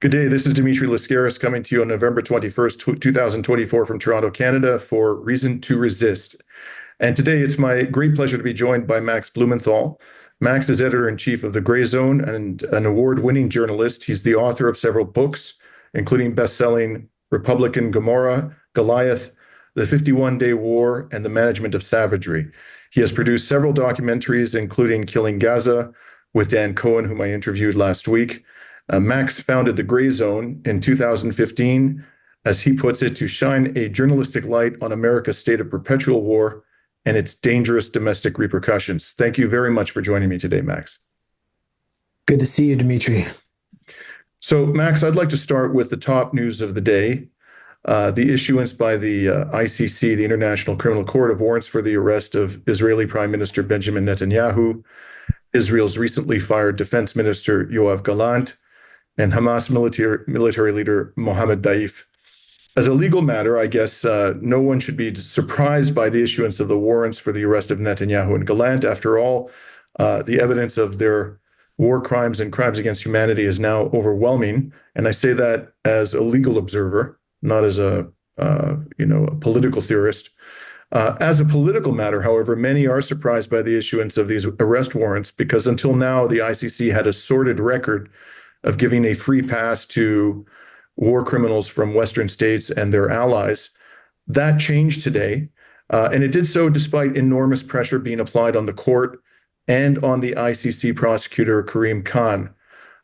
Good day. This is Dimitri Lascaris coming to you on November 21st, 2024 from Toronto, Canada for Reason to Resist. And today it's my great pleasure to be joined by Max Blumenthal. Max is editor-in-chief of the Grayzone and an award-winning journalist. He's the author of several books, including best-selling Republican Gomorrah, Goliath, The 51-Day War, and The Management of Savagery. He has produced several documentaries, including Killing Gaza with Dan Cohen, whom I interviewed last week. Max founded the Grayzone in 2015, as he puts it, to shine a journalistic light on America's state of perpetual war and its dangerous domestic repercussions. Thank you very much for joining me today, Max. Good to see you, Dimitri. So, Max, I'd like to start with the top news of the day, the issuance by the ICC, the International Criminal Court, of warrants for the arrest of Israeli Prime Minister Benjamin Netanyahu, Israel's recently fired Defense Minister Yoav Gallant, and Hamas military leader Mohammed Daif. As a legal matter, I guess no one should be surprised by the issuance of the warrants for the arrest of Netanyahu and Gallant. After all, the evidence of their war crimes and crimes against humanity is now overwhelming. And I say that as a legal observer, not as a political theorist. As a political matter, however, many are surprised by the issuance of these arrest warrants because until now, the ICC had a sordid record of giving a free pass to war criminals from Western states and their allies. That changed today, and it did so despite enormous pressure being applied on the court and on the ICC prosecutor Karim Khan,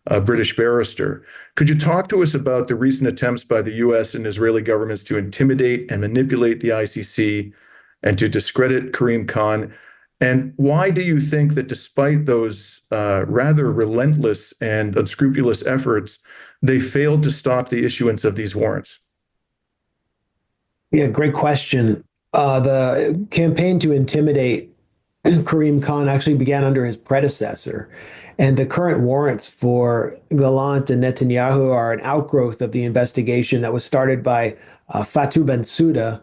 a British barrister. Could you talk to us about the recent attempts by the US and Israeli governments to intimidate and manipulate the ICC and to discredit Karim Khan? And why do you think that despite those rather relentless and unscrupulous efforts, they failed to stop the issuance of these warrants? Yeah, great question. The campaign to intimidate Karim Khan actually began under his predecessor. And the current warrants for Gallant and Netanyahu are an outgrowth of the investigation that was started by Fatou Bensouda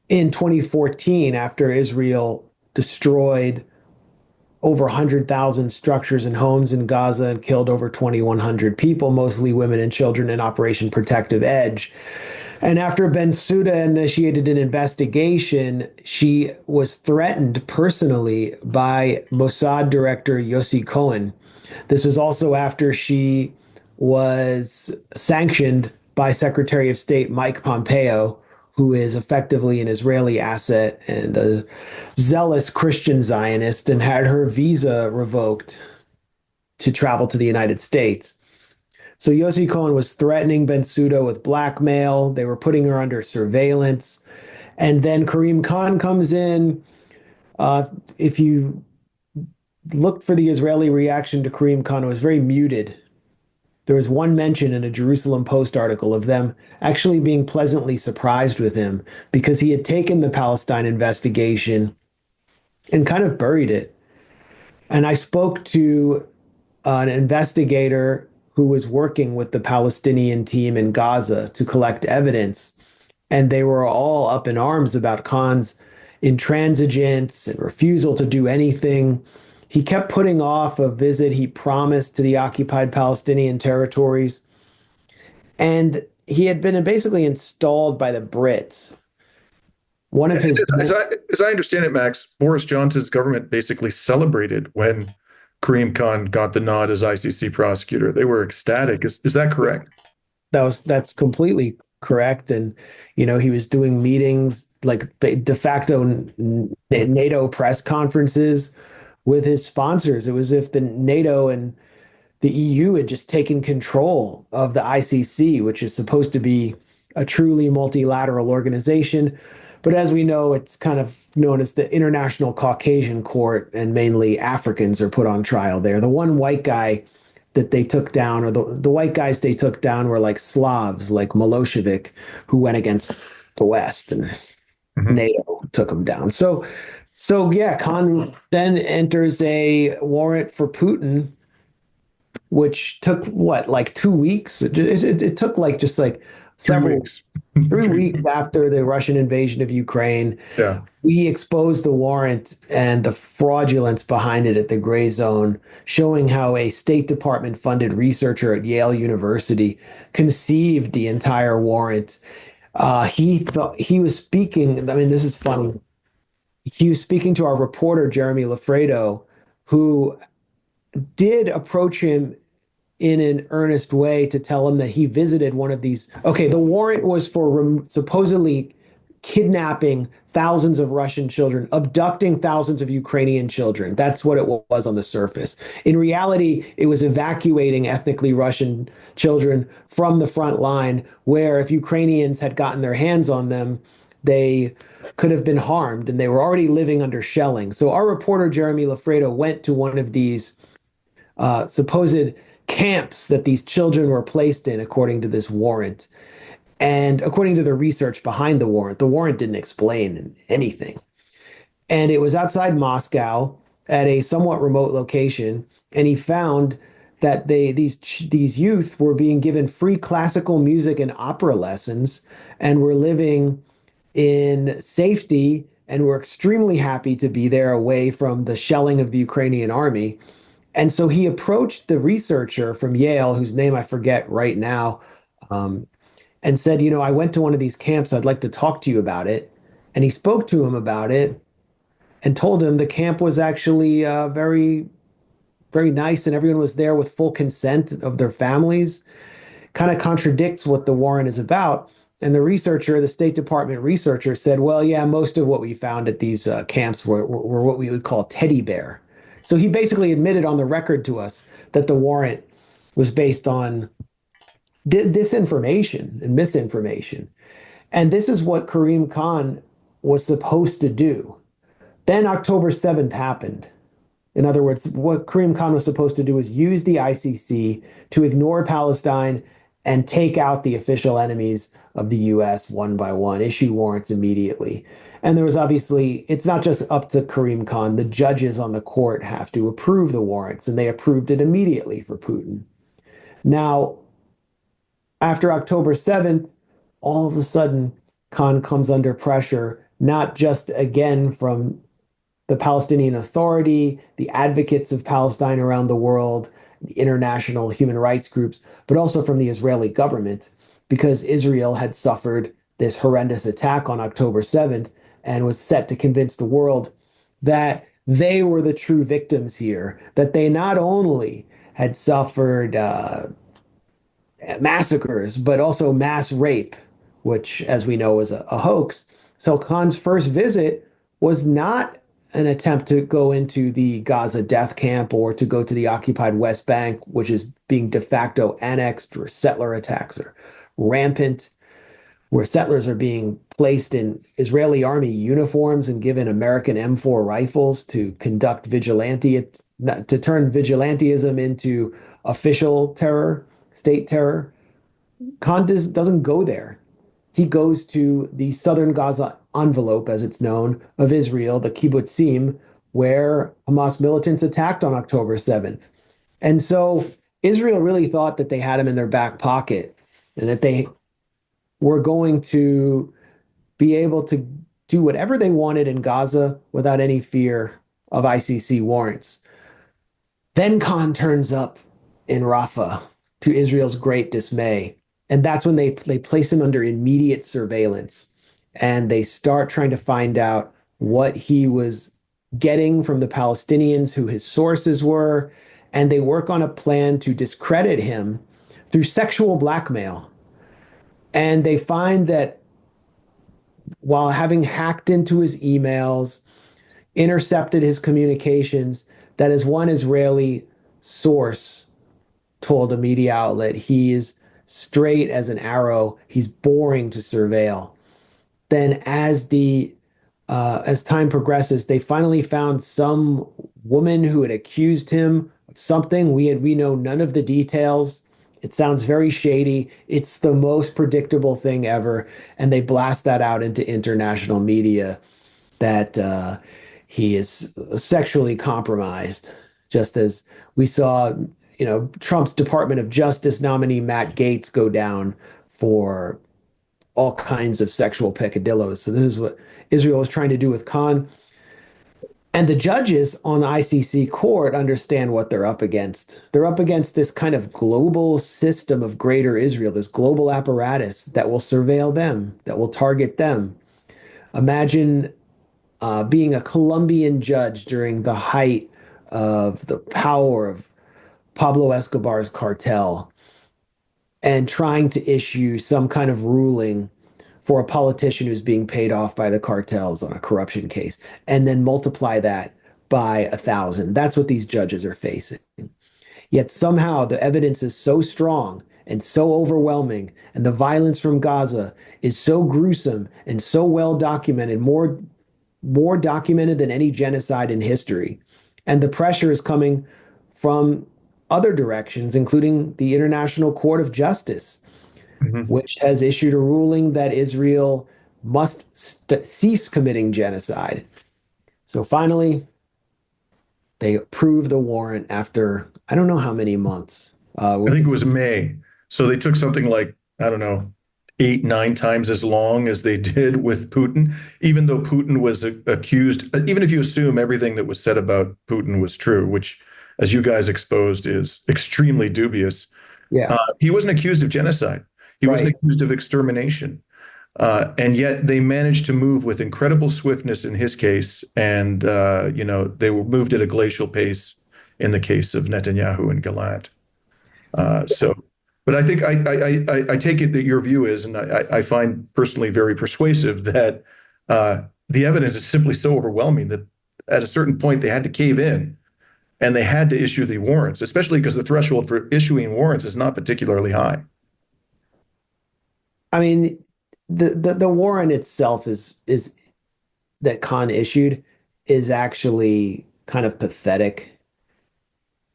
in 2014 after Israel destroyed over 100,000 structures and homes in Gaza and killed over 2,100 people, mostly women and children, in Operation Protective Edge. And after Bensouda initiated an investigation, she was threatened personally by Mossad director Yossi Cohen. This was also after she was sanctioned by Secretary of State Mike Pompeo, who is effectively an Israeli asset and a zealous Christian Zionist, and had her visa revoked to travel to the United States. So Yossi Cohen was threatening Bensouda with blackmail. They were putting her under surveillance. And then Karim Khan comes in. If you looked for the Israeli reaction to Karim Khan, it was very muted. There was one mention in a Jerusalem Post article of them actually being pleasantly surprised with him because he had taken the Palestine investigation and kind of buried it. And I spoke to an investigator who was working with the Palestinian team in Gaza to collect evidence. And they were all up in arms about Khan's intransigence and refusal to do anything. He kept putting off a visit he promised to the occupied Palestinian territories. And he had been basically installed by the Brits. One of his... As I understand it, Max, Boris Johnson's government basically celebrated when Karim Khan got the nod as ICC prosecutor. They were ecstatic. Is that correct? That's completely correct. And, he was doing meetings, like de facto NATO press conferences with his sponsors. It was as if the NATO and the EU had just taken control of the ICC, which is supposed to be a truly multilateral organization. But as we know, it's kind of known as the International Caucasian Court, and mainly Africans are put on trial there. The one white guy that they took down, or the white guys they took down, were like Slavs, like Milosevic, who went against the West, and NATO took them down. So yeah, Khan then enters a warrant for Putin which took what, like 2 weeks? It took like just like Three several weeks. 3 weeks 3 weeks. after the Russian invasion of Ukraine. Yeah. We exposed the warrant and the fraudulence behind it at the Grayzone, showing how a State Department funded researcher at Yale University conceived the entire warrant. He thought he was speaking. I mean, this is funny. He was speaking to our reporter, Jeremy Lafredo, who did approach him in an earnest way to tell him that he visited one of these. Okay, the warrant was for supposedly kidnapping thousands of Russian children, abducting thousands of Ukrainian children. That's what it was on the surface. In reality, it was evacuating ethnically Russian children from the front line, where if Ukrainians had gotten their hands on them, they could have been harmed and they were already living under shelling. So our reporter, Jeremy Lafredo, went to one of these supposed camps that these children were placed in, according to this warrant. And according to the research behind the warrant didn't explain anything. And it was outside Moscow at a somewhat remote location. And he found that these youth were being given free classical music and opera lessons and were living in safety and were extremely happy to be there away from the shelling of the Ukrainian army. And so he approached the researcher from Yale, whose name I forget right now, um, and said, I went to one of these camps. I'd like to talk to you about it. And he spoke to him about it and told him the camp was actually very, very nice and everyone was there with full consent of their families. Kind of contradicts what the warrant is about. And the researcher, the State Department researcher, said, well, yeah, most of what we found at these camps were what we would call teddy bear. So he basically admitted on the record to us that the warrant was based on disinformation and misinformation. And this is what Karim Khan was supposed to do. Then October 7th happened. In other words, what Karim Khan was supposed to do is use the ICC to ignore Palestine and take out the official enemies of the US one by one, issue warrants immediately. And there was obviously, it's not just up to Karim Khan. The judges on the court have to approve the warrants, and they approved it immediately for Putin. Now, after October 7th, all of a sudden, Khan comes under pressure, not just again from the Palestinian Authority, the advocates of Palestine around the world, the international human rights groups, but also from the Israeli government, because Israel had suffered this horrendous attack on October 7th and was set to convince the world that they were the true victims here, that they not only had suffered massacres, but also mass rape, which, as we know, was a hoax. So Khan's first visit was not an attempt to go into the Gaza death camp or to go to the occupied West Bank, which is being de facto annexed, where settler attacks are rampant, where settlers are being placed in Israeli army uniforms and given American M4 rifles to conduct to turn vigilantism into official terror, state terror. Khan doesn't go there. He goes to the southern Gaza envelope, as it's known, of Israel, the kibbutzim, where Hamas militants attacked on October 7th. And so Israel really thought that they had him in their back pocket and that they were going to be able to do whatever they wanted in Gaza without any fear of ICC warrants. Then Khan turns up in Rafah, to Israel's great dismay. And that's when they place him under immediate surveillance and they start trying to find out what he was getting from the Palestinians, who his sources were, and they work on a plan to discredit him through sexual blackmail. And they find that while having hacked into his emails, intercepted his communications, that as one Israeli source told a media outlet, he is straight as an arrow. He's boring to surveil. Then, as time progresses, they finally found some woman who had accused him of something. We know none of the details. It sounds very shady. It's the most predictable thing ever, and they blast that out into international media that he is sexually compromised, just as we saw Trump's Department of Justice nominee Matt Gaetz go down for all kinds of sexual peccadillos. So this is what Israel is trying to do with Khan. And the judges on the ICC court understand what they're up against. They're up against this kind of global system of greater Israel, this global apparatus that will surveil them, that will target them. Imagine being a Colombian judge during the height of the power of Pablo Escobar's cartel and trying to issue some kind of ruling for a politician who's being paid off by the cartels on a corruption case, and then multiply that by 1,000. That's what these judges are facing. Yet somehow the evidence is so strong and so overwhelming, and the violence from Gaza is so gruesome and so well documented, more documented than any genocide in history. And the pressure is coming from other directions, including the International Court of Justice, Mhm. which has issued a ruling that Israel must cease committing genocide. So finally, they approved the warrant after I don't know how many months. I think it was May. So they took something like, I don't know, 8, 9 times as long as they did with Putin, even though Putin was accused, even if you assume everything that was said about Putin was true, which, as you guys exposed, is extremely dubious. Yeah, He wasn't accused of genocide. He wasn't right. accused of extermination. And yet they managed to move with incredible swiftness in his case. And, they were moved at a glacial pace in the case of Netanyahu and Gallant. So, but I think I take it that your view is, and I find personally very persuasive that the evidence is simply so overwhelming that at a certain point they had to cave in and they had to issue the warrants, especially because the threshold for issuing warrants is not particularly high. I mean, the warrant itself is that Khan issued is actually kind of pathetic.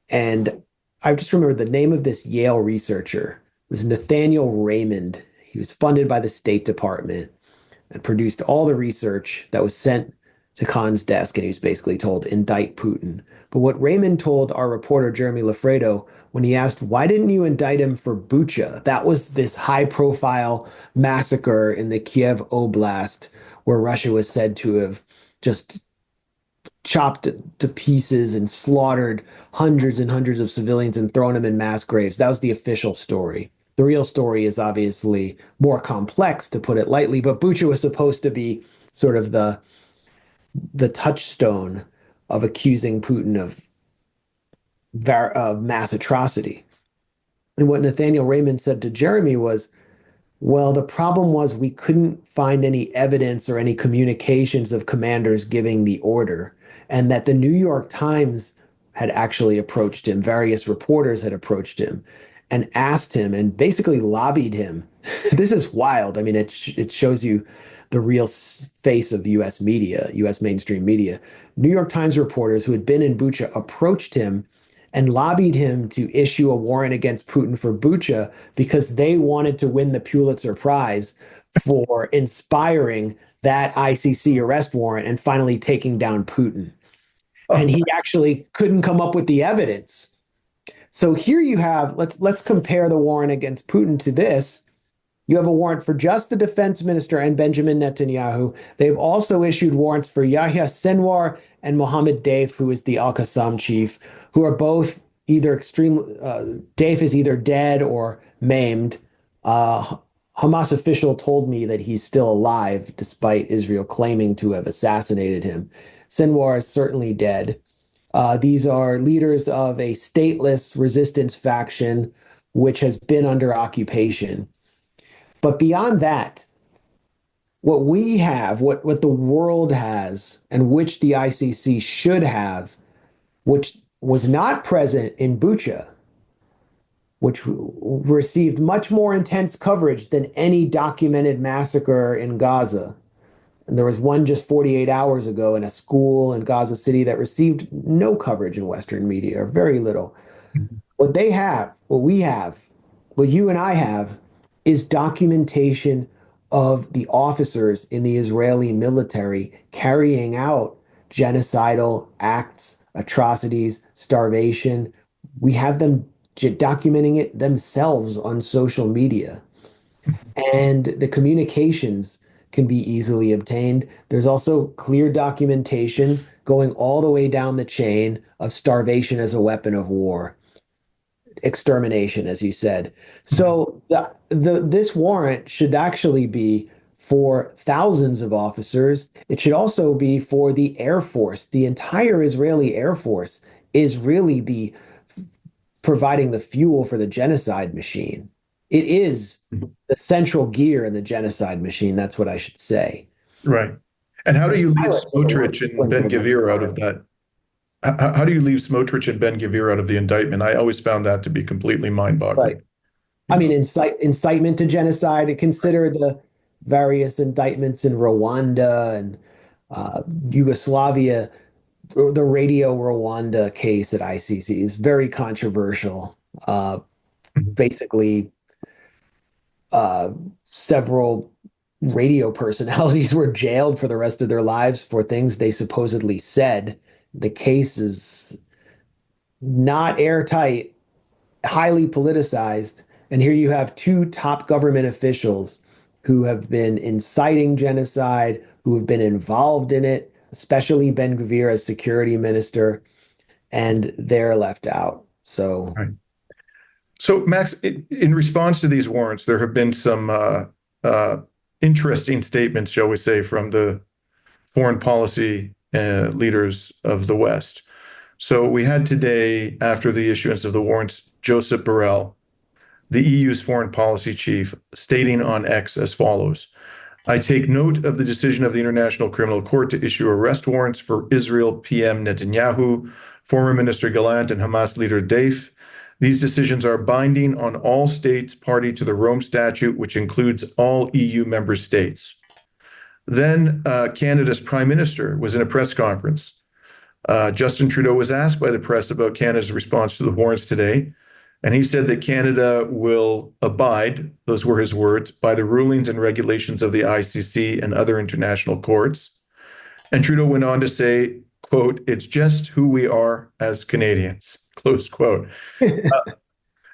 And I just remember the name of this Yale researcher was Nathaniel Raymond. He was funded by the State Department and produced all the research that was sent to Khan's desk. And he was basically told, indict Putin. But what Raymond told our reporter, Jeremy Lafredo, when he asked, why didn't you indict him for Bucha? That was this high profile massacre in the Kiev Oblast where Russia was said to have just chopped to pieces and slaughtered hundreds and hundreds of civilians and thrown them in mass graves. That was the official story. The real story is obviously more complex, to put it lightly, but Bucha was supposed to be sort of the touchstone of accusing Putin of mass atrocity. And what Nathaniel Raymond said to Jeremy was, well, the problem was we couldn't find any evidence or any communications of commanders giving the order, and that the New York Times had actually approached him. Various reporters had approached him and asked him and basically lobbied him. This is wild. I mean, it shows you the real face of U.S. media, U.S. mainstream media. New York Times reporters who had been in Bucha approached him and lobbied him to issue a warrant against Putin for Bucha because they wanted to win the Pulitzer Prize for inspiring that ICC arrest warrant and finally taking down Putin. And Oh, he actually couldn't come up with the evidence. So here you have, let's compare the warrant against Putin to this. You have a warrant for just the defense minister and Benjamin Netanyahu. They've also issued warrants for Yahya Sinwar and Mohammed Deif, who is the Al Qassam chief, who are both either Deif is either dead or maimed. Hamas official told me that he's still alive, despite Israel claiming to have assassinated him. Sinwar is certainly dead. These are leaders of a stateless resistance faction, which has been under occupation. But beyond that, what we have, what the world has, and which the ICC should have, which was not present in Bucha, which received much more intense coverage than any documented massacre in Gaza. And there was one just 48 hours ago in a school in Gaza City that received no coverage in Western media, or very little. What they have, what we have, what you and I have is documentation of the officers in the Israeli military carrying out genocidal acts, atrocities, starvation, We have them documenting it themselves on social media. And the communications can be easily obtained. There's also clear documentation going all the way down the chain of starvation as a weapon of war, extermination, as you said. So this warrant should actually be for thousands of officers. It should also be for the Air Force. The entire Israeli Air Force is really the providing the fuel for the genocide machine. It is the central gear in the genocide machine. That's what I should say. Right. And how do The you leave pilots are the ones Smotrich and Ben splintered in Gvir out of time. that? How do you leave Smotrich and Ben Gvir out of the indictment? I always found that to be completely Right. mind-boggling. You I mean, know. incitement to genocide. Consider the various indictments in Rwanda and Yugoslavia. The Radio Rwanda case at ICC is very controversial. Uh, Mhm. Basically, uh, several radio personalities were jailed for the rest of their lives for things they supposedly said. The case is not airtight, highly politicized. And here you have two top government officials who have been inciting genocide, who have been involved in it, especially Ben Gvir as security minister, and they're left out. So, Right. So, Max, in response to these warrants, there have been some uh, interesting statements, shall we say, from the foreign policy leaders of the West. So, we had today, after the issuance of the warrants, Joseph Borrell, the EU's foreign policy chief, stating on X as follows: I take note of the decision of the International Criminal Court to issue arrest warrants for Israel PM Netanyahu, former Minister Gallant, and Hamas leader Deif. These decisions are binding on all states party to the Rome Statute, which includes all EU member states. Then Canada's Prime Minister was in a press conference. Justin Trudeau was asked by the press about Canada's response to the warrants today, and he said that Canada will abide, those were his words, by the rulings and regulations of the ICC and other international courts. And Trudeau went on to say, quote, it's just who we are as Canadians, close quote.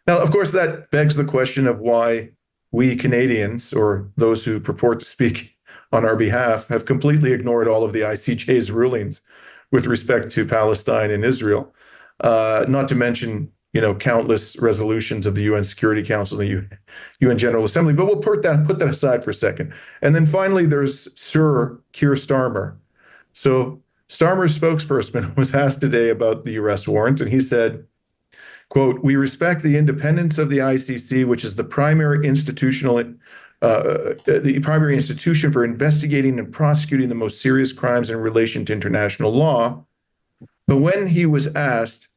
Now, of course, that begs the question of why we Canadians, or those who purport to speak on our behalf, have completely ignored all of the ICJ's rulings with respect to Palestine and Israel, not to mention, countless resolutions of the UN Security Council, the UN General Assembly. But we'll put that aside for a second. And then finally, there's Sir Keir Starmer. So Starmer's spokesperson was asked today about the arrest warrants, and he said, quote, we respect the independence of the ICC, which is the primary institution for investigating and prosecuting the most serious crimes in relation to international law. But when he was asked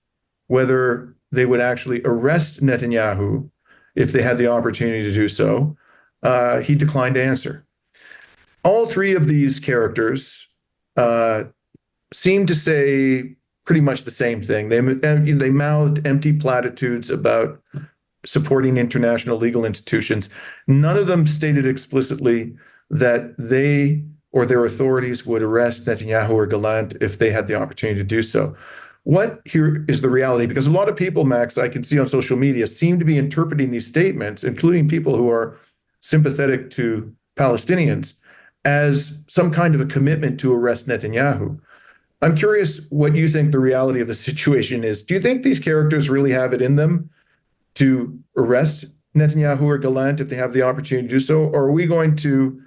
whether they would actually arrest Netanyahu if they had the opportunity to do so, he declined to answer. All three of these characters seem to say pretty much the same thing. They mouthed empty platitudes about supporting international legal institutions. None of them stated explicitly that they or their authorities would arrest Netanyahu or Gallant if they had the opportunity to do so. What here is the reality? Because a lot of people, Max, I can see on social media, seem to be interpreting these statements, including people who are sympathetic to Palestinians, as some kind of a commitment to arrest Netanyahu. I'm curious what you think the reality of the situation is. Do you think these characters really have it in them to arrest Netanyahu or Gallant if they have the opportunity to do so? Or are we going to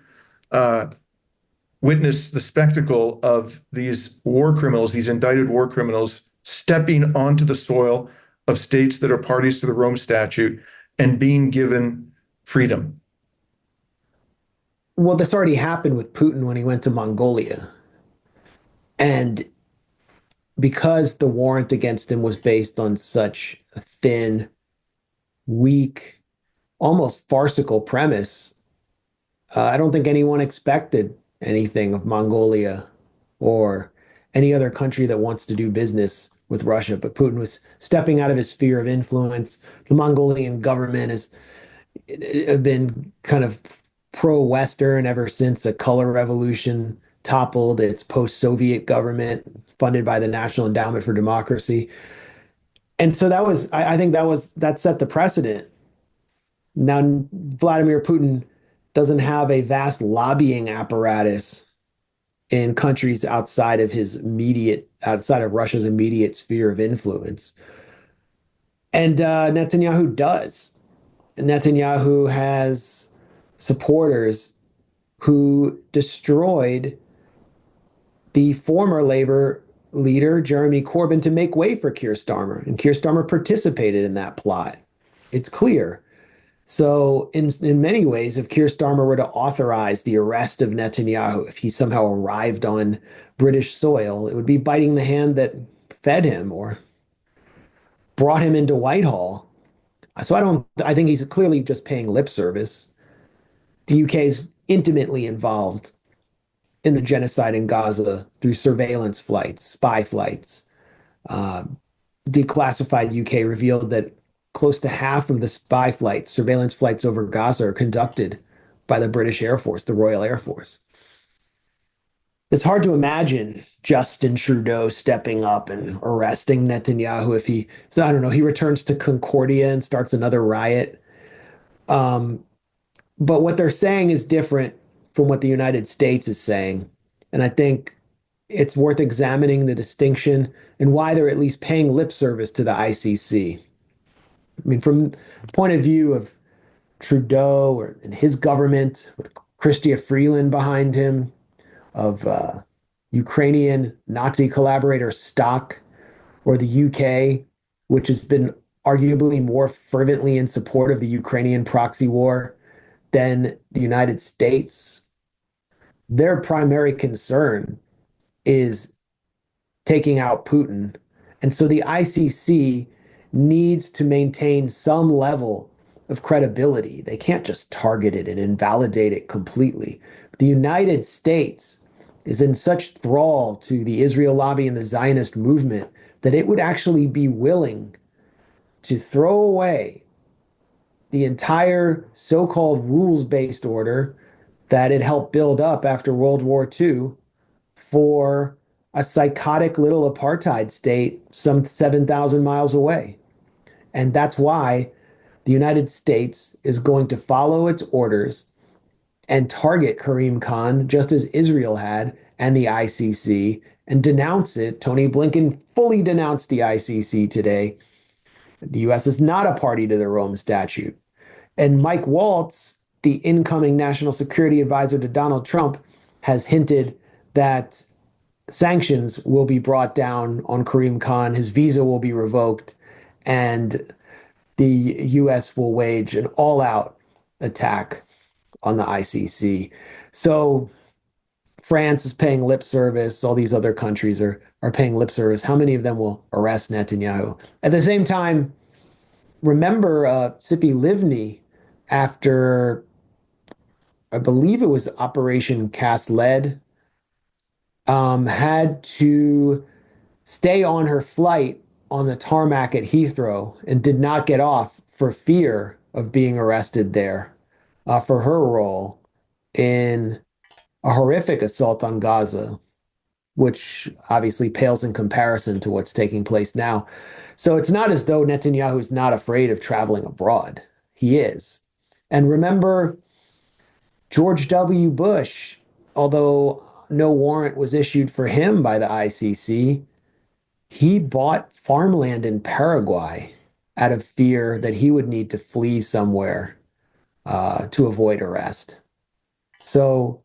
witness the spectacle of these war criminals, these indicted war criminals, stepping onto the soil of states that are parties to the Rome Statute and being given freedom? well, this already happened with Putin when he went to Mongolia. And because the warrant against him was based on such a thin, weak, almost farcical premise, I don't think anyone expected anything of Mongolia or any other country that wants to do business with Russia. But Putin was stepping out of his sphere of influence. The Mongolian government has been kind of pro-Western ever since the color revolution toppled its post-Soviet government funded by the National Endowment for Democracy. And so I think that set the precedent. Now, Vladimir Putin doesn't have a vast lobbying apparatus in countries outside of Russia's immediate sphere of influence. And Netanyahu does. Netanyahu has supporters who destroyed the former Labor leader, Jeremy Corbyn, to make way for Keir Starmer. And Keir Starmer participated in that plot. It's clear. So, in many ways, if Keir Starmer were to authorize the arrest of Netanyahu, if he somehow arrived on British soil, it would be biting the hand that fed him or brought him into Whitehall. So I think he's clearly just paying lip service. The UK is intimately involved in the genocide in Gaza through surveillance flights, spy flights. Uh, Declassified UK revealed that close to half of the spy flights, surveillance flights over Gaza, are conducted by the British Air Force, the Royal Air Force. It's hard to imagine Justin Trudeau stepping up and arresting Netanyahu if so I don't know, he returns to Concordia and starts another riot. Um, but what they're saying is different from what the United States is saying. And I think it's worth examining the distinction and why they're at least paying lip service to the ICC. I mean, from the point of view of Trudeau and his government, with Chrystia Freeland behind him, of Ukrainian Nazi collaborator Stock, or the UK, which has been arguably more fervently in support of the Ukrainian proxy war than the United States, their primary concern is taking out Putin. And so the ICC needs to maintain some level of credibility. They can't just target it and invalidate it completely. The United States is in such thrall to the Israel lobby and the Zionist movement that it would actually be willing to throw away the entire so-called rules-based order that it helped build up after World War II for a psychotic little apartheid state some 7,000 miles away. And that's why the United States is going to follow its orders and target Karim Khan, just as Israel had, and the ICC, and denounce it. Tony Blinken fully denounced the ICC today. The US is not a party to the Rome Statute. And Mike Waltz, the incoming national security advisor to Donald Trump, has hinted that sanctions will be brought down on Karim Khan, his visa will be revoked, and the US will wage an all-out attack on the ICC. So France is paying lip service, all these other countries are paying lip service. How many of them will arrest Netanyahu? At the same time, remember Tzipi Livni, after I believe it was Operation Cast Lead, had to stay on her flight on the tarmac at Heathrow and did not get off for fear of being arrested there for her role in a horrific assault on Gaza, which obviously pales in comparison to what's taking place now. So it's not as though Netanyahu is not afraid of traveling abroad. He is. And remember, George W. Bush, although no warrant was issued for him by the ICC, he bought farmland in Paraguay out of fear that he would need to flee somewhere to avoid arrest. So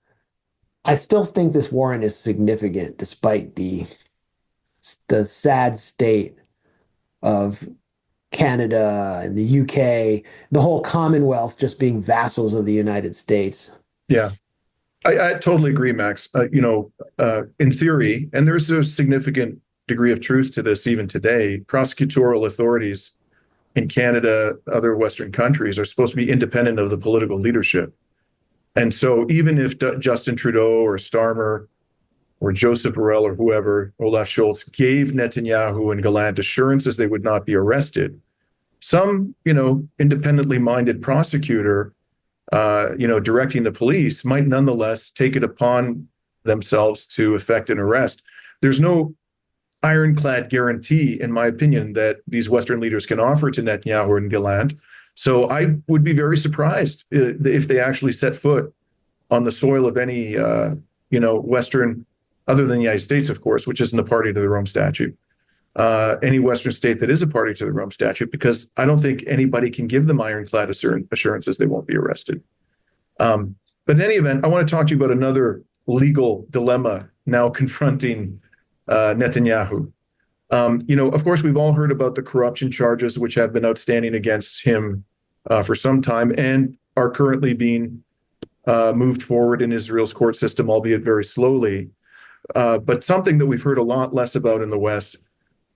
I still think this warrant is significant, despite the sad state of Canada and the UK, the whole Commonwealth just being vassals of the United States. Yeah, I totally agree, Max. In theory, and there's a significant degree of truth to this even today, prosecutorial authorities in Canada, other Western countries are supposed to be independent of the political leadership. And so even if Justin Trudeau or Starmer or Joseph Borrell or whoever, Olaf Scholz, gave Netanyahu and Gallant assurances they would not be arrested, some, independently minded prosecutor, directing the police might nonetheless take it upon themselves to effect an arrest. There's no ironclad guarantee, in my opinion, that these Western leaders can offer to Netanyahu and Gallant. So I would be very surprised if they actually set foot on the soil of any, Western, other than the United States, of course, which isn't a party to the Rome Statute, any Western state that is a party to the Rome Statute, because I don't think anybody can give them ironclad assurances they won't be arrested. But in any event, I want to talk to you about another legal dilemma now confronting Netanyahu. Of course, we've all heard about the corruption charges which have been outstanding against him for some time and are currently being moved forward in Israel's court system, albeit very slowly. But something that we've heard a lot less about in the West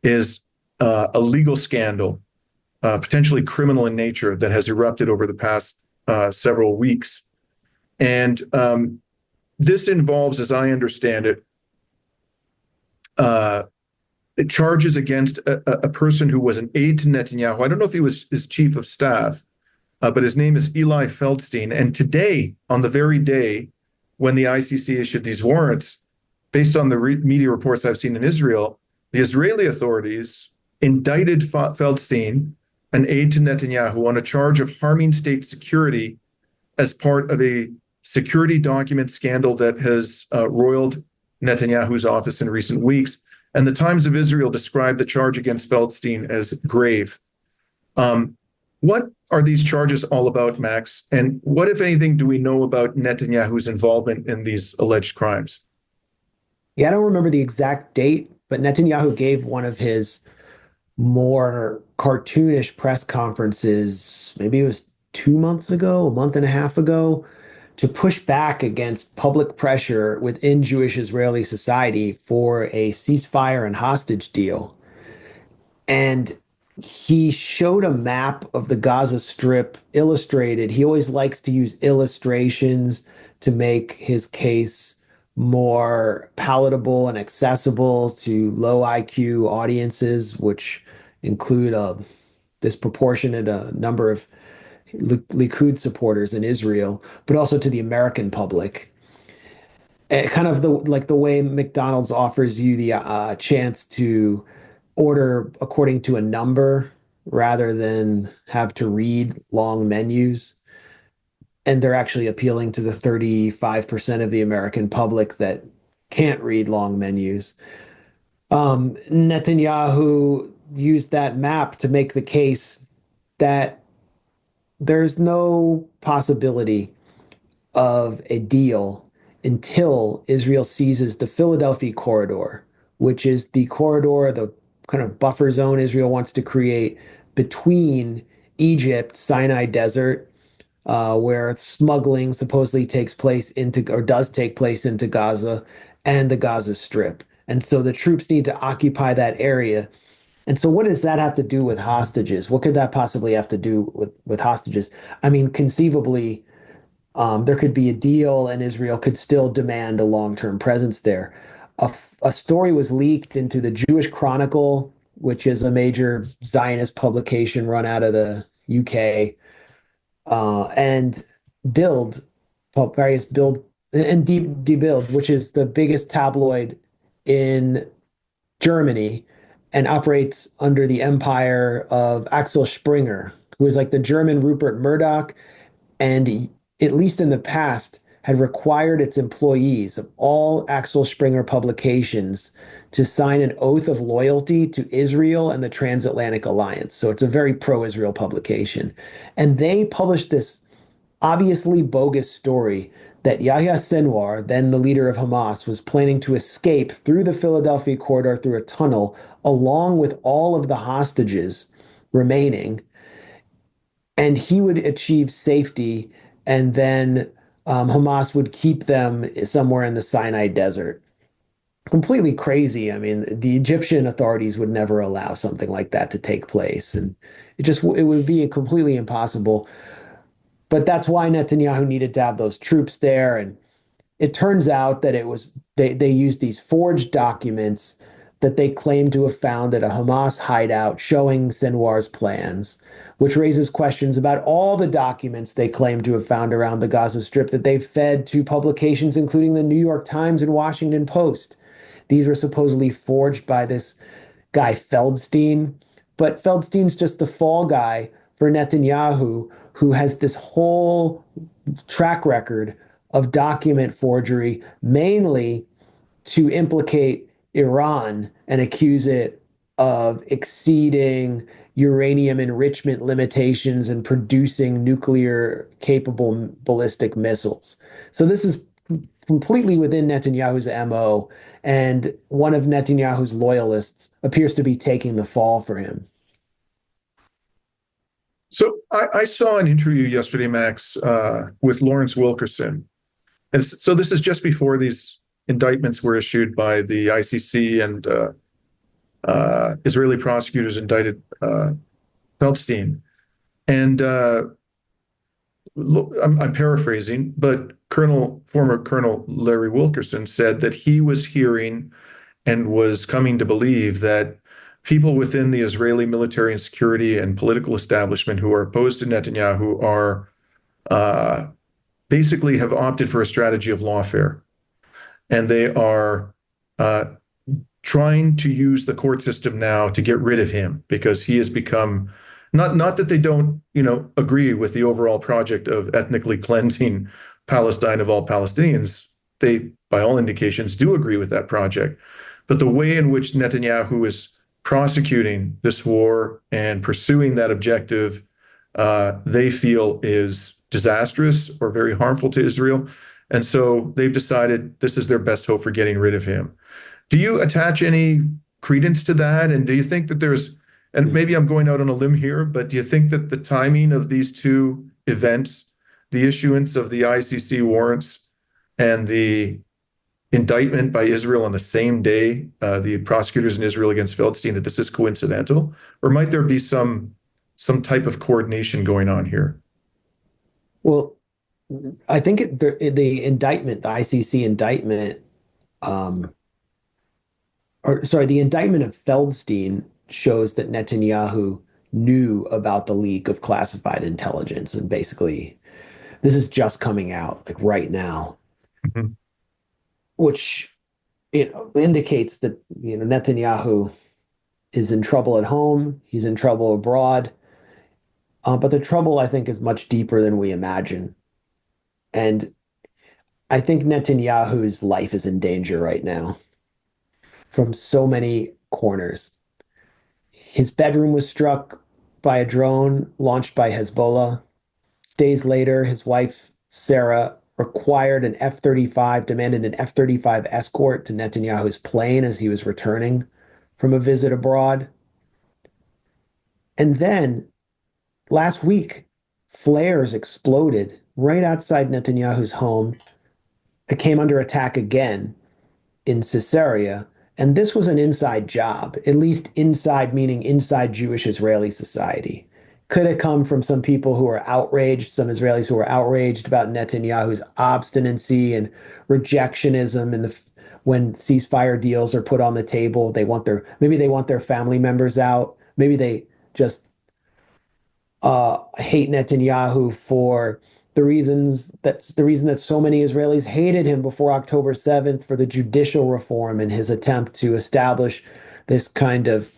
is a legal scandal, potentially criminal in nature, that has erupted over the past several weeks. And this involves, as I understand it, charges against a person who was an aide to Netanyahu. I don't know if he was his chief of staff, but his name is Eli Feldstein. And today, on the very day when the ICC issued these warrants, based on the media reports I've seen in Israel, the Israeli authorities indicted Feldstein, an aide to Netanyahu, on a charge of harming state security as part of a security document scandal that has roiled Netanyahu's office in recent weeks. And the Times of Israel described the charge against Feldstein as grave. What are these charges all about, Max? And what, if anything, do we know about Netanyahu's involvement in these alleged crimes? Yeah, I don't remember the exact date, but Netanyahu gave one of his more cartoonish press conferences, maybe it was 2 months ago, a month and a half ago, to push back against public pressure within Jewish Israeli society for a ceasefire and hostage deal. And he showed a map of the Gaza Strip illustrated. He always likes to use illustrations to make his case more palatable and accessible to low IQ audiences, which include a disproportionate number of Likud supporters in Israel, but also to the American public. Kind of the way McDonald's offers you the chance to order according to a number rather than have to read long menus. And they're actually appealing to the 35% of the American public that can't read long menus. Netanyahu used that map to make the case that there's no possibility of a deal until Israel seizes the Philadelphia corridor, which is the corridor, the kind of buffer zone Israel wants to create between Egypt, Sinai Desert, where smuggling supposedly takes place into, or does take place into Gaza, and the Gaza Strip. And so the troops need to occupy that area. And so what does that have to do with hostages? What could that possibly have to do with hostages? I mean, conceivably, there could be a deal and Israel could still demand a long-term presence there. A story was leaked into the Jewish Chronicle, which is a major Zionist publication run out of the UK, and Bild, various Bild, and Die Bild, which is the biggest tabloid in Germany and operates under the empire of Axel Springer, who is like the German Rupert Murdoch, and at least in the past had required its employees of all Axel Springer publications to sign an oath of loyalty to Israel and the Transatlantic Alliance. So it's a very pro-Israel publication. And they published this obviously bogus story that Yahya Sinwar, then the leader of Hamas, was planning to escape through the Philadelphia corridor through a tunnel, along with all of the hostages remaining, and he would achieve safety, and then Hamas would keep them somewhere in the Sinai Desert. Completely crazy. I mean, the Egyptian authorities would never allow something like that to take place, and it would be completely impossible. But that's why Netanyahu needed to have those troops there. And it turns out that they used these forged documents that they claimed to have found at a Hamas hideout showing Sinwar's plans, which raises questions about all the documents they claim to have found around the Gaza Strip that they fed to publications including the New York Times and Washington Post. These were supposedly forged by this guy Feldstein, but Feldstein's just the fall guy for Netanyahu, who has this whole track record of document forgery, mainly to implicate Iran and accuse it of exceeding uranium enrichment limitations and producing nuclear capable ballistic missiles. So this is completely within Netanyahu's MO, and one of Netanyahu's loyalists appears to be taking the fall for him. So I saw an interview yesterday, Max, with Lawrence Wilkerson. And so this is just before these indictments were issued by the ICC, and Israeli prosecutors indicted Feldstein. And I'm paraphrasing, but former Colonel Larry Wilkerson said that he was hearing and was coming to believe that people within the Israeli military and security and political establishment who are opposed to Netanyahu are basically have opted for a strategy of lawfare. And they are trying to use the court system now to get rid of him because he has become not that they don't, agree with the overall project of ethnically cleansing Palestine of all Palestinians. They, by all indications, do agree with that project. But the way in which Netanyahu is prosecuting this war and pursuing that objective, they feel is disastrous or very harmful to Israel. And so they've decided this is their best hope for getting rid of him. Do you attach any credence to that? And do you think that and maybe I'm going out on a limb here, but do you think that the timing of these two events, the issuance of the ICC warrants and the indictment by Israel on the same day, the prosecutors in Israel against Feldstein, that this is coincidental? Or might there be some type of coordination going on here? Well, I think the indictment, the ICC indictment, the indictment of Feldstein shows that Netanyahu knew about the leak of classified intelligence, and basically this is just coming out like right now, Mhm. which indicates that Netanyahu is in trouble at home, he's in trouble abroad, but the trouble I think is much deeper than we imagine, and I think Netanyahu's life is in danger right now from so many corners. His bedroom was struck by a drone launched by Hezbollah. Days later, his wife, Sarah, demanded an F-35 escort to Netanyahu's plane as he was returning from a visit abroad. And then last week, flares exploded right outside Netanyahu's home. It came under attack again in Caesarea. And this was an inside job, at least inside, meaning inside Jewish Israeli society. Could it come from some people who are outraged, some Israelis who are outraged about Netanyahu's obstinacy and rejectionism and when ceasefire deals are put on the table, maybe they want their family members out. Maybe they just hate Netanyahu for the reason that so many Israelis hated him before October 7th for the judicial reform and his attempt to establish this kind of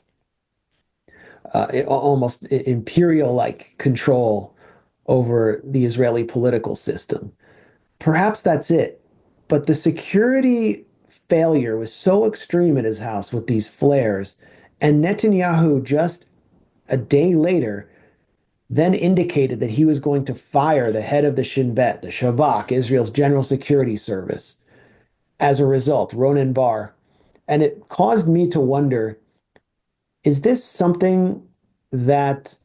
almost imperial-like control over the Israeli political system. Perhaps that's it. But the security failure was so extreme at his house with these flares, and Netanyahu just a day later then indicated that he was going to fire the head of the Shin Bet, the Shabak, Israel's General Security Service, as a result, Ronen Bar. And it caused me to wonder, is this something that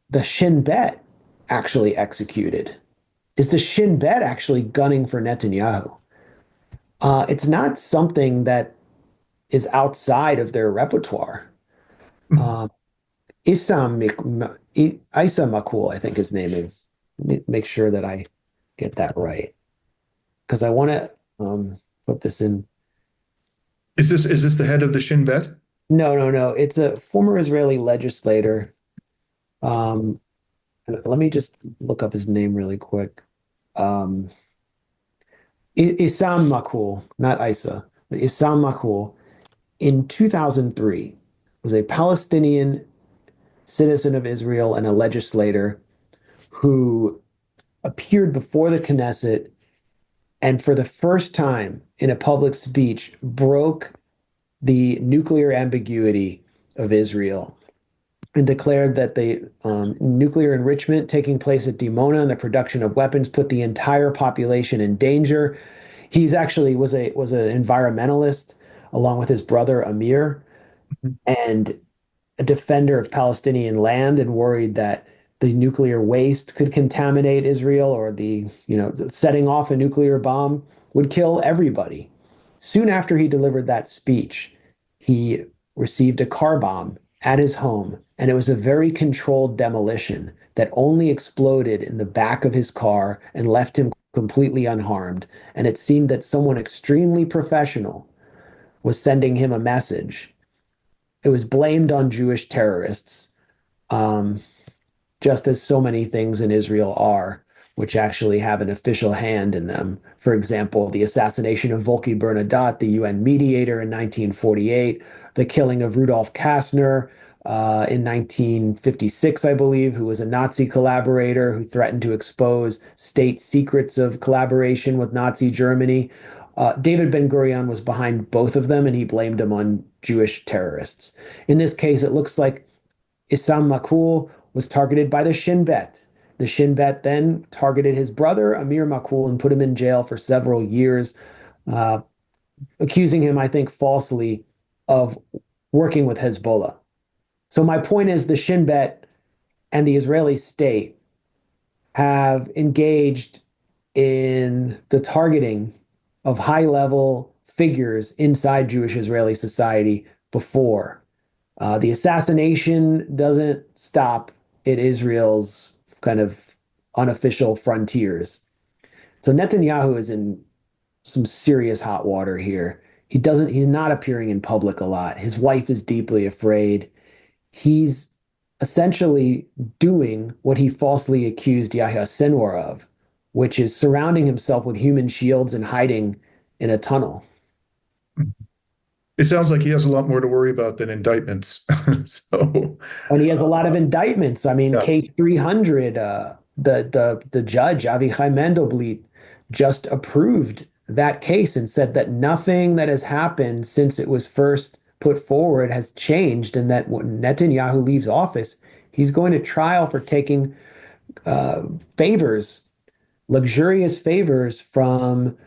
the Shin Bet actually executed? Is the Shin Bet actually gunning for Netanyahu? It's not something that is outside of their repertoire. Uh, Isa Makul, I think his name is. Make sure that I get that right because I want to put this in. Is this the head of the Shin Bet? No, no, no. It's a former Israeli legislator. Let me just look up his name really quick. Isam Makul, not Isa. but Issam Makhoul, in 2003, was a Palestinian citizen of Israel and a legislator who appeared before the Knesset and for the first time in a public speech broke the nuclear ambiguity of Israel and declared that the nuclear enrichment taking place at Dimona and the production of weapons put the entire population in danger. He's actually was an environmentalist along with his brother Amir and a defender of Palestinian land and worried that the nuclear waste could contaminate Israel or setting off a nuclear bomb would kill everybody. Soon after he delivered that speech, he received a car bomb at his home, and it was a very controlled demolition that only exploded in the back of his car and left him completely unharmed. And it seemed that someone extremely professional was sending him a message. It was blamed on Jewish terrorists, um, just as so many things in Israel are, which actually have an official hand in them. For example, the assassination of Volky Bernadotte, the UN mediator in 1948, the killing of Rudolf Kastner in 1956, I believe, who was a Nazi collaborator who threatened to expose state secrets of collaboration with Nazi Germany. David Ben-Gurion was behind both of them, and he blamed them on Jewish terrorists. In this case, it looks like Issam Makhoul was targeted by the Shin Bet. The Shin Bet then targeted his brother, Amir Makhoul, and put him in jail for several years, uh, accusing him, I think, falsely of working with Hezbollah. So my point is the Shin Bet and the Israeli state have engaged in the targeting of high-level figures inside Jewish Israeli society before. The assassination doesn't stop at Israel's kind of unofficial frontiers. So Netanyahu is in some serious hot water here. He's not appearing in public a lot. His wife is deeply afraid. He's essentially doing what he falsely accused Yahya Sinwar of, which is surrounding himself with human shields and hiding in a tunnel. It sounds like he has a lot more to worry about than indictments. So, And he has a lot of indictments. I mean, yeah. case 300, the judge, Avichai Mendelblit, just approved that case and said that nothing that has happened since it was first put forward has changed, and that when Netanyahu leaves office, he's going to trial for taking uh, favors, luxurious favors from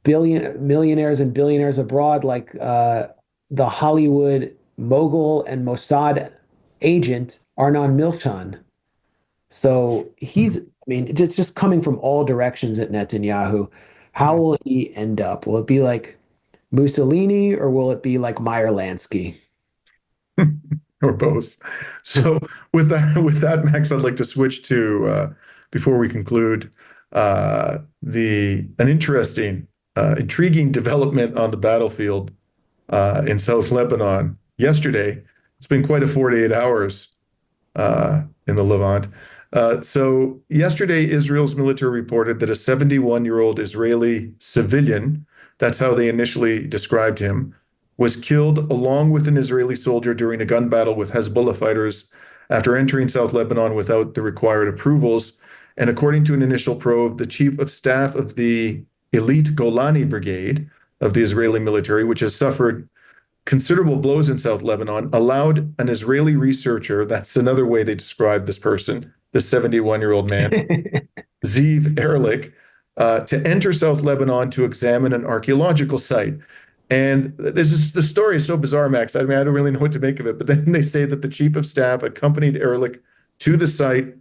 millionaires and billionaires abroad, like the Hollywood mogul and Mossad agent Arnon Milchan. So I mean, it's just coming from all directions at Netanyahu. How will he end up? Will it be like Mussolini or will it be like Meyer Lansky? Or both. So with that, Max, I'd like to switch to before we conclude the an interesting, intriguing development on the battlefield in South Lebanon yesterday. It's been quite a 48 hours in the Levant. So yesterday, Israel's military reported that a 71-year-old Israeli civilian, that's how they initially described him, was killed along with an Israeli soldier during a gun battle with Hezbollah fighters after entering South Lebanon without the required approvals. And according to an initial probe, the chief of staff of the elite Golani Brigade of the Israeli military, which has suffered considerable blows in South Lebanon, allowed an Israeli researcher, that's another way they describe this person, this 71-year-old man, Zeev Erlich, to enter South Lebanon to examine an archaeological site. And the story is so bizarre, Max. I mean, I don't really know what to make of it. But then they say that the chief of staff accompanied Erlich to the site,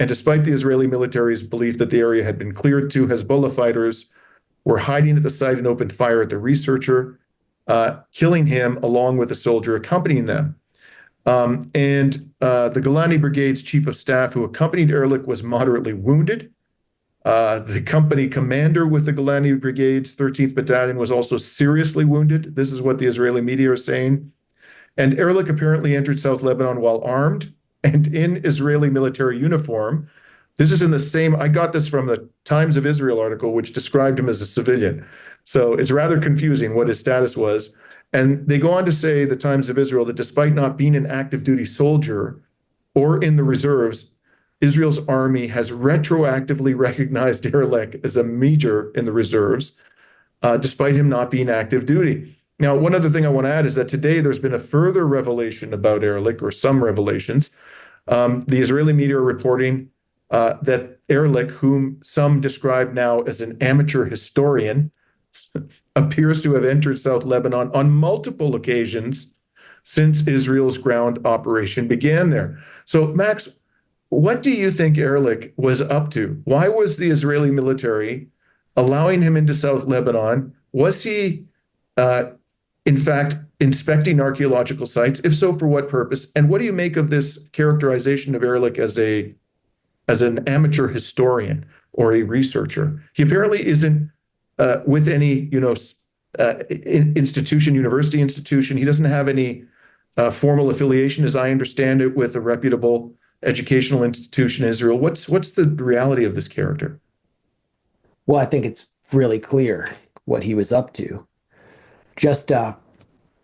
and despite the Israeli military's belief that the area had been cleared, two Hezbollah fighters were hiding at the site and opened fire at the researcher, killing him along with a soldier accompanying them. And the Golani Brigade's chief of staff, who accompanied Erlich, was moderately wounded. The company commander with the Golani Brigade's 13th Battalion was also seriously wounded. This is what the Israeli media are saying. And Erlich apparently entered South Lebanon while armed and in Israeli military uniform, This is in the same, I got this from the Times of Israel article, which described him as a civilian. So it's rather confusing what his status was. And they go on to say, the Times of Israel, that despite not being an active duty soldier or in the reserves, Israel's army has retroactively recognized Erlich as a major in the reserves, despite him not being active duty. Now, one other thing I want to add is that today there's been a further revelation about Erlich, or some revelations. The Israeli media are reporting that Erlich, whom some describe now as an amateur historian, appears to have entered South Lebanon on multiple occasions since Israel's ground operation began there. So, Max, what do you think Erlich was up to? Why was the Israeli military allowing him into South Lebanon? Was he, uh, in fact, inspecting archaeological sites? If so, for what purpose? And what do you make of this characterization of Erlich as an amateur historian or a researcher? He apparently isn't with any, institution, university institution. He doesn't have any formal affiliation, as I understand it, with a reputable educational institution in Israel. What's the reality of this character? Well, I think it's really clear what he was up to. Just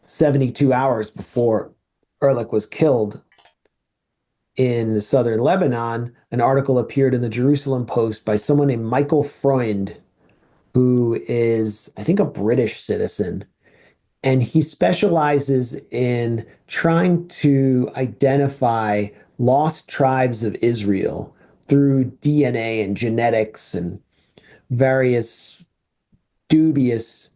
72 hours before Erlich was killed in southern Lebanon, an article appeared in the Jerusalem Post by someone named Michael Freund, who is, I think, a British citizen. And he specializes in trying to identify lost tribes of Israel through DNA and genetics and various dubious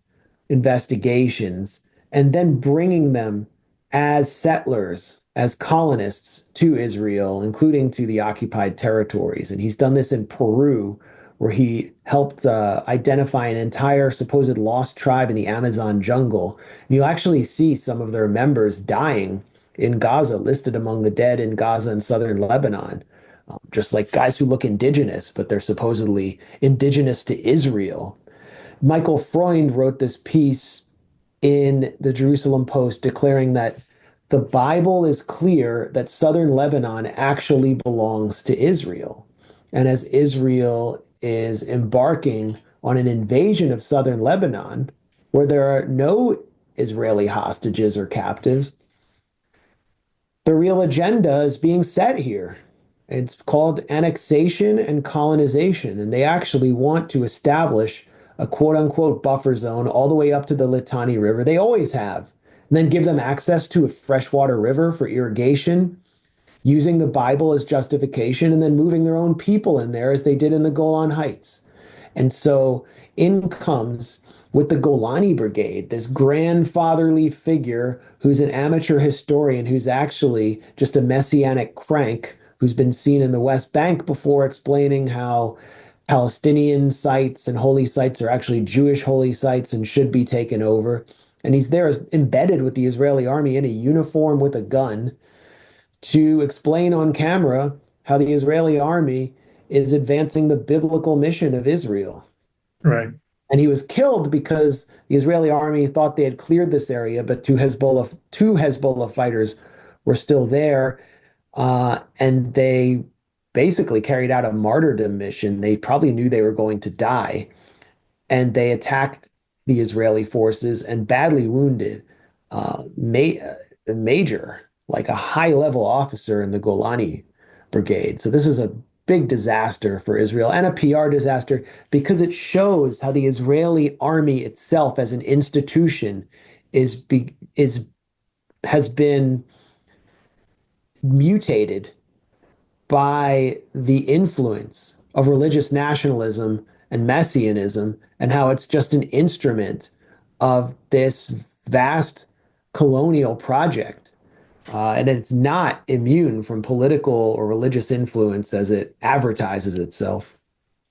investigations, and then bringing them as settlers, as colonists to Israel, including to the occupied territories. And he's done this in Peru, where he helped identify an entire supposed lost tribe in the Amazon jungle. And you'll actually see some of their members dying in Gaza, listed among the dead in Gaza and southern Lebanon. Just like guys who look indigenous, but they're supposedly indigenous to Israel. Michael Freund wrote this piece in the Jerusalem Post declaring that the Bible is clear that southern Lebanon actually belongs to Israel. And as Israel is embarking on an invasion of southern Lebanon, where there are no Israeli hostages or captives, the real agenda is being set here. It's called annexation and colonization, and they actually want to establish a quote unquote buffer zone all the way up to the Litani River. They always have. And then give them access to a freshwater river for irrigation, using the Bible as justification, and then moving their own people in there as they did in the Golan Heights. And so in comes, with the Golani Brigade, this grandfatherly figure who's an amateur historian who's actually just a messianic crank who's been seen in the West Bank before, explaining how Palestinian sites and holy sites are actually Jewish holy sites and should be taken over. And he's there as embedded with the Israeli army in a uniform with a gun to explain on camera how the Israeli army is advancing the biblical mission of Israel. Right. And he was killed because the Israeli army thought they had cleared this area, but two Hezbollah fighters were still there, and they basically carried out a martyrdom mission. They probably knew they were going to die, and they attacked the Israeli forces and badly wounded a major, like a high-level officer in the Golani Brigade. So this is a big disaster for Israel and a PR disaster because it shows how the Israeli army itself as an institution is has been mutated by the influence of religious nationalism and messianism, and how it's just an instrument of this vast colonial project. And it's not immune from political or religious influence as it advertises itself.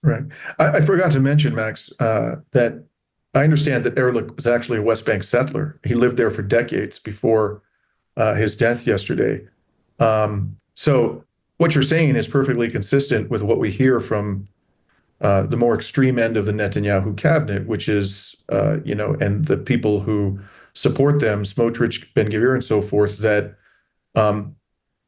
Right. I forgot to mention, Max, that I understand that Erlich was actually a West Bank settler. He lived there for decades before his death yesterday. So what you're saying is perfectly consistent with what we hear from the more extreme end of the Netanyahu cabinet, which is, and the people who support them, Smotrich, Ben-Gvir, and so forth, that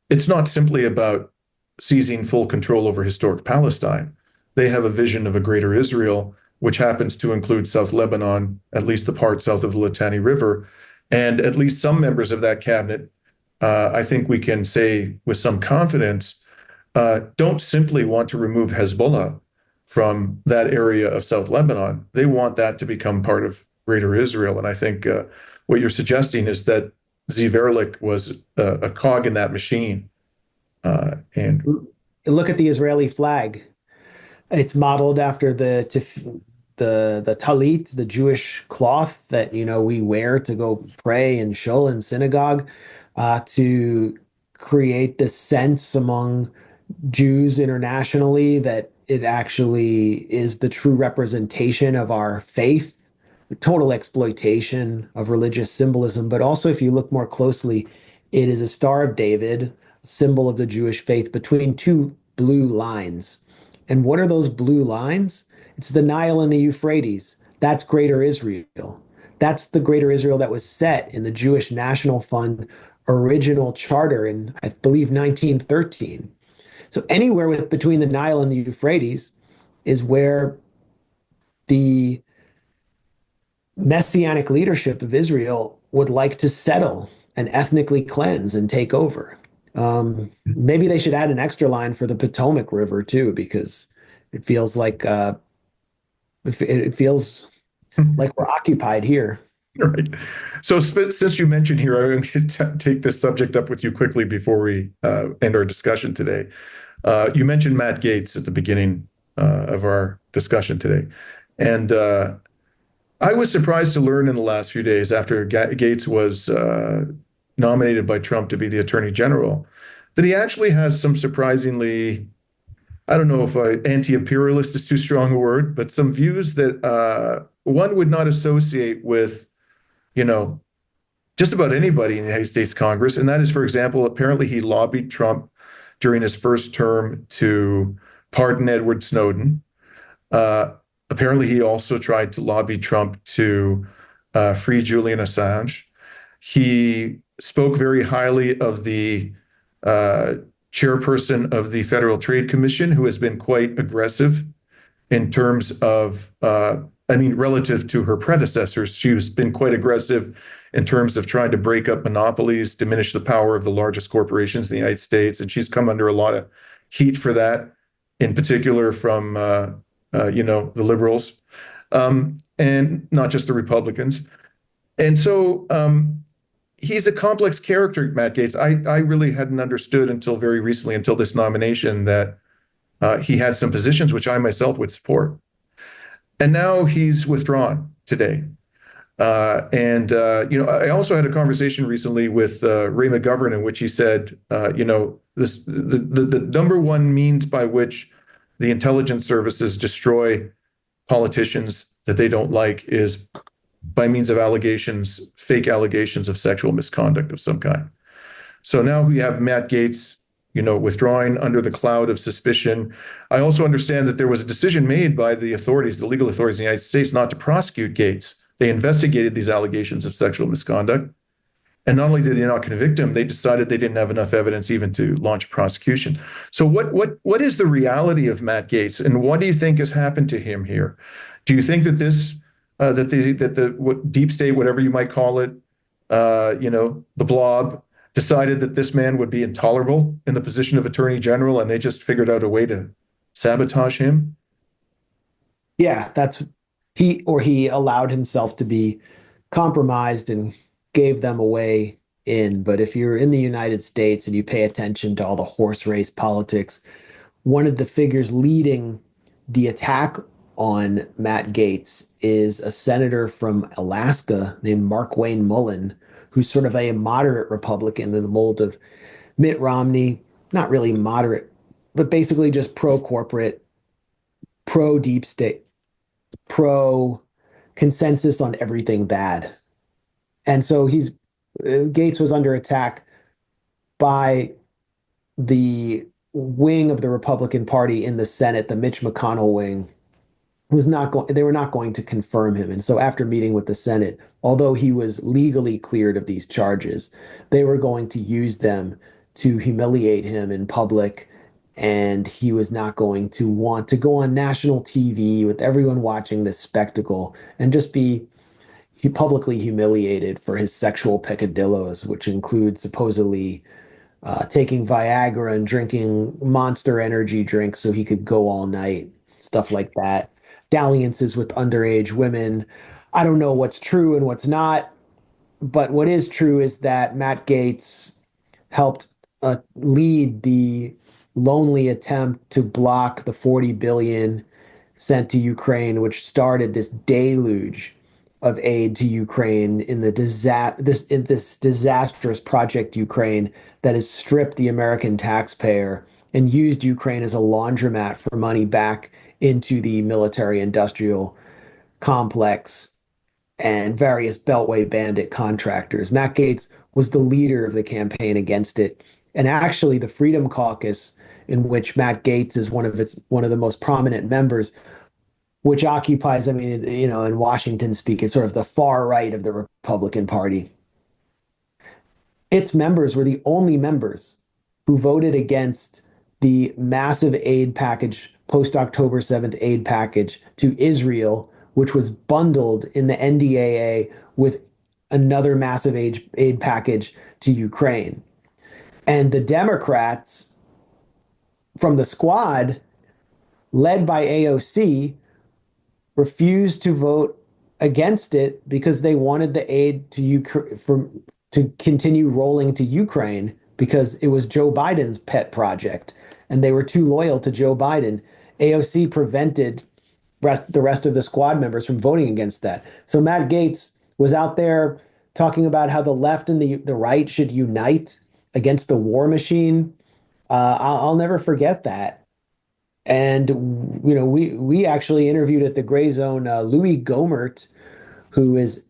it's not simply about seizing full control over historic Palestine. They have a vision of a greater Israel, which happens to include South Lebanon, at least the part south of the Litani River. And at least some members of that cabinet, I think we can say with some confidence, don't simply want to remove Hezbollah from that area of South Lebanon. They want that to become part of greater Israel. And I think what you're suggesting is that Zeev Erlich was a cog in that machine. And Look at the Israeli flag. It's modeled after the talit, the Jewish cloth that we wear to go pray in shul and synagogue, to create this sense among Jews internationally that it actually is the true representation of our faith, total exploitation of religious symbolism. But also, if you look more closely, it is a Star of David, symbol of the Jewish faith, between two blue lines. And what are those blue lines? It's the Nile and the Euphrates. That's Greater Israel. That's the Greater Israel that was set in the Jewish National Fund original charter in, I believe, 1913. So anywhere between the Nile and the Euphrates is where the messianic leadership of Israel would like to settle and ethnically cleanse and take over. Maybe they should add an extra line for the Potomac River too, because it feels like it feels like we're occupied here. right. So since you mentioned here, I'm going to take this subject up with you quickly before we end our discussion today. You mentioned Matt Gaetz at the beginning of our discussion today. And I was surprised to learn in the last few days after Gaetz was nominated by Trump to be the Attorney General that he actually has some surprisingly, I don't know if anti-imperialist is too strong a word, but some views that one would not associate with, just about anybody in the United States Congress. And that is, for example, apparently he lobbied Trump during his first term to pardon Edward Snowden. Apparently, he also tried to lobby Trump to free Julian Assange. He spoke very highly of the chairperson of the Federal Trade Commission, who has been quite aggressive in terms of, relative to her predecessors. She's been quite aggressive in terms of trying to break up monopolies, diminish the power of the largest corporations in the United States. And she's come under a lot of heat for that, in particular from the liberals, and not just the Republicans. And so he's a complex character, Matt Gaetz. I really hadn't understood until very recently, until this nomination, that he had some positions which I myself would support. And now he's withdrawn today. I also had a conversation recently with Ray McGovern in which he said, the number one means by which the intelligence services destroy politicians that they don't like is by means of allegations, fake allegations of sexual misconduct of some kind. So now we have Matt Gaetz, withdrawing under the cloud of suspicion. I also understand that there was a decision made by the authorities, the legal authorities in the United States, not to prosecute Gaetz. They investigated these allegations of sexual misconduct. And not only did they not convict him, they decided they didn't have enough evidence even to launch a prosecution. So what is the reality of Matt Gaetz, and what do you think has happened to him here? Do you think that the deep state, whatever you might call it, the blob, decided that this man would be intolerable in the position of Attorney General, and they just figured out a way to sabotage him? Yeah, he allowed himself to be compromised and gave them a way in. But if you're in the United States and you pay attention to all the horse race politics, one of the figures leading the attack on Matt Gaetz is a senator from Alaska named Markwayne Mullin, who's sort of a moderate Republican in the mold of Mitt Romney, not really moderate, but basically just pro-corporate, pro-deep state, pro-consensus on everything bad. And so Gaetz was under attack by the wing of the Republican Party in the Senate, the Mitch McConnell wing, they were not going to confirm him. And so after meeting with the Senate, although he was legally cleared of these charges, they were going to use them to humiliate him in public and he was not going to want to go on national TV with everyone watching this spectacle and just be publicly humiliated for his sexual peccadillos, which include supposedly taking Viagra and drinking Monster energy drinks so he could go all night, stuff like that. Dalliances with underage women. I don't know what's true and what's not, but what is true is that Matt Gaetz helped lead the lonely attempt to block the 40 billion sent to Ukraine, which started this deluge of aid to Ukraine in this disastrous Project Ukraine that has stripped the American taxpayer and used Ukraine as a laundromat for money back into the military industrial complex and various Beltway bandit contractors. Matt Gaetz was the leader of the campaign against it. And actually, the Freedom Caucus, in which Matt Gaetz is one of the most prominent members, which occupies, I mean, in Washington speak, it's sort of the far right of the Republican Party. Its members were the only members who voted against the massive aid package, post October 7th aid package to Israel, which was bundled in the NDAA with another massive aid package to Ukraine. And the Democrats from the squad, led by AOC, refused to vote against it because they wanted the aid to Ukraine to continue rolling to Ukraine because it was Joe Biden's pet project and they were too loyal to Joe Biden. AOC prevented the rest of the squad members from voting against that. So Matt Gaetz was out there talking about how the left and the right should unite against the war machine. I'll never forget that. And we actually interviewed at the Grayzone Louis Gohmert, who is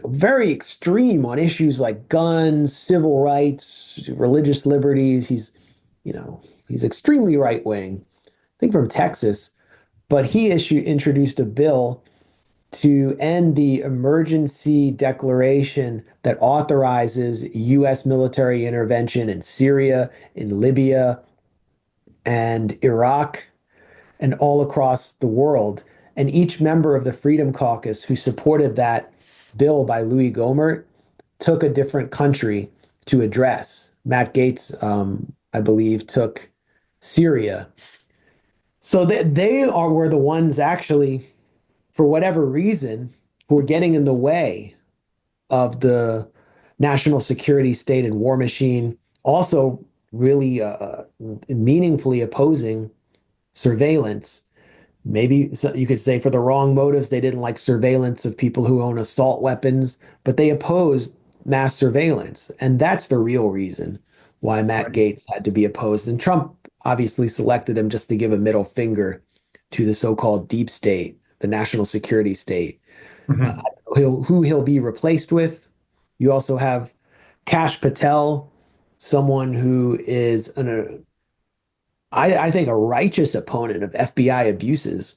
very extreme on issues like guns, civil rights, religious liberties. He's extremely right wing. I think from Texas, but he introduced a bill to end the emergency declaration that authorizes U.S. military intervention in Syria, in Libya, and Iraq and all across the world. And each member of the Freedom Caucus who supported that bill by Louis Gohmert took a different country to address. Matt Gaetz, I believe, took Syria. So were the ones actually, for whatever reason, who were getting in the way of the national security state and war machine, also really meaningfully opposing surveillance. Maybe you could say for the wrong motives, they didn't like surveillance of people who own assault weapons, but they opposed mass surveillance. And that's the real reason why Matt Gaetz had to be opposed. And Trump obviously selected him just to give a middle finger to the so-called deep state, the national security state. Mhm. Who he'll be replaced with. You also have Kash Patel, someone who is I think a righteous opponent of FBI abuses,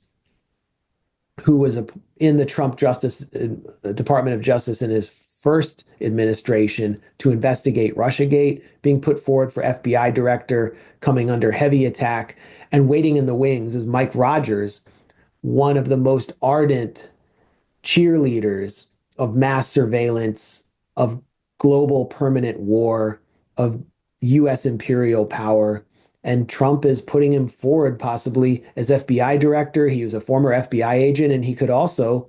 who was in the Trump Department of Justice in his first administration to investigate Russiagate, being put forward for FBI director, coming under heavy attack, and waiting in the wings is Mike Rogers, one of the most ardent cheerleaders of mass surveillance, of global permanent war, of US imperial power. And Trump is putting him forward possibly as FBI director. He was a former FBI agent, and he could also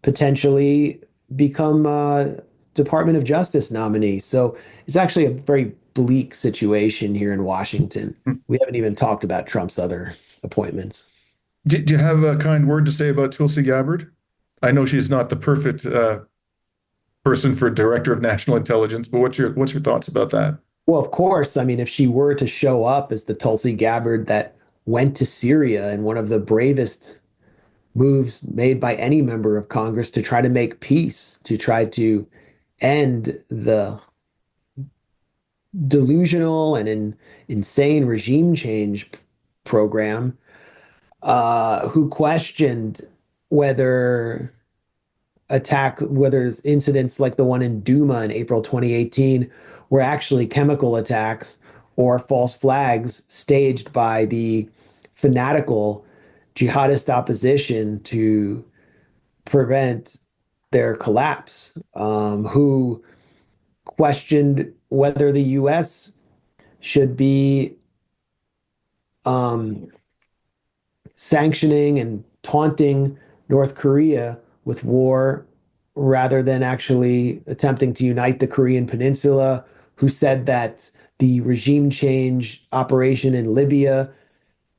potentially become a Department of Justice nominee. So it's actually a very bleak situation here in Washington. We haven't even talked about Trump's other appointments. Do you have a kind word to say about Tulsi Gabbard? I know she's not the perfect person for director of national intelligence, but what's your thoughts about that? Well, of course, I mean, if she were to show up as the Tulsi Gabbard that went to Syria in one of the bravest moves made by any member of Congress to try to make peace, to try to end the delusional and insane regime change program, who questioned whether whether incidents like the one in Duma in April 2018 were actually chemical attacks or false flags staged by the fanatical jihadist opposition to prevent their collapse, who questioned whether the US should be um, sanctioning and taunting North Korea with war rather than actually attempting to unite the Korean Peninsula, who said that the regime change operation in Libya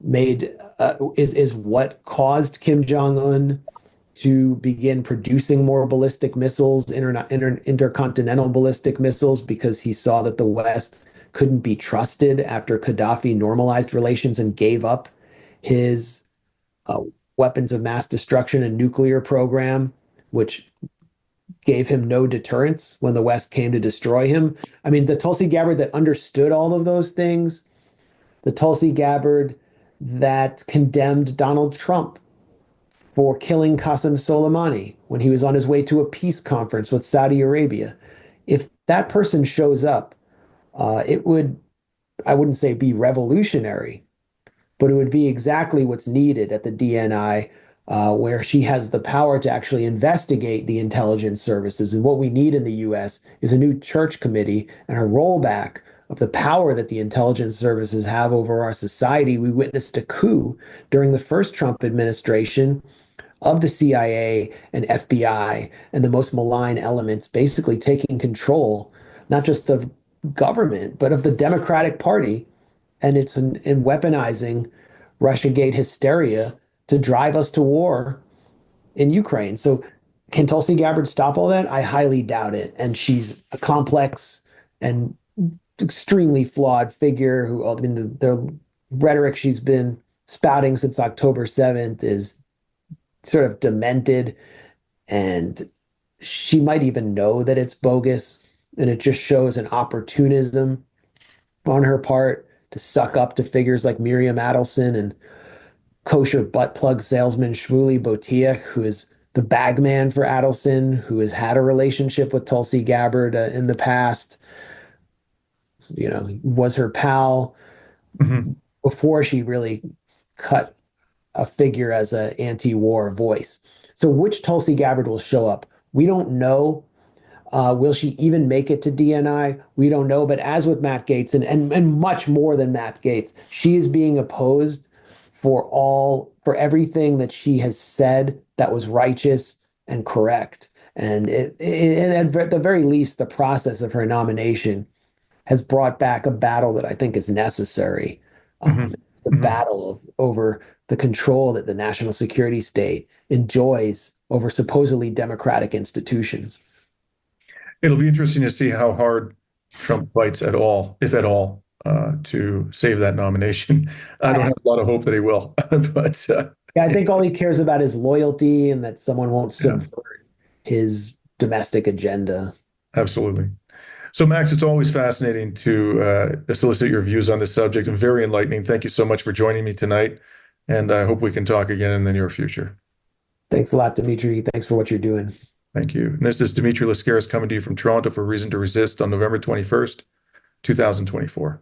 made is what caused Kim Jong-un to begin producing more ballistic missiles, intercontinental ballistic missiles, because he saw that the West couldn't be trusted after Gaddafi normalized relations and gave up his uh, weapons of mass destruction and nuclear program, which gave him no deterrence when the West came to destroy him. I mean, the Tulsi Gabbard that understood all of those things, the Tulsi Gabbard that condemned Donald Trump for killing Qasem Soleimani when he was on his way to a peace conference with Saudi Arabia. If that person shows up, it would, I wouldn't say be revolutionary, but it would be exactly what's needed at the DNI, where she has the power to actually investigate the intelligence services. And what we need in the US is a new church committee and a rollback of the power that the intelligence services have over our society. We witnessed a coup during the first Trump administration of the CIA and FBI and the most malign elements basically taking control, not just of government, but of the Democratic Party. And it's in weaponizing Russiagate hysteria to drive us to war in Ukraine. So can Tulsi Gabbard stop all that? I highly doubt it. And she's a complex and extremely flawed figure who, I mean, the rhetoric she's been spouting since October 7th is sort of demented, and she might even know that it's bogus. And it just shows an opportunism on her part to suck up to figures like Miriam Adelson and kosher butt plug salesman Shmuley Boteach, who is the bagman for Adelson, who has had a relationship with Tulsi Gabbard in the past. You know, was her pal Mhm. before she really cut a figure as an anti-war voice. So which Tulsi Gabbard will show up? We don't know. Will she even make it to DNI? We don't know. But as with Matt Gaetz and much more than Matt Gaetz, she is being opposed for everything that she has said that was righteous and correct. And at the very least, the process of her nomination has brought back a battle that I think is necessary. Mhm. The Mhm. battle over the control that the national security state enjoys over supposedly democratic institutions. It'll be interesting to see how hard Trump fights at all, if at all, to save that nomination. I don't I, have a lot of hope that he will, but yeah, I think all he cares about is loyalty and that someone won't yeah, subvert his domestic agenda. absolutely. So, Max, it's always fascinating to solicit your views on this subject and very enlightening. Thank you so much for joining me tonight, and I hope we can talk again in the near future. Thanks a lot, Dimitri. Thanks for what you're doing. Thank you. And this is Dimitri Lascaris coming to you from Toronto for Reason to Resist on November 21st, 2024.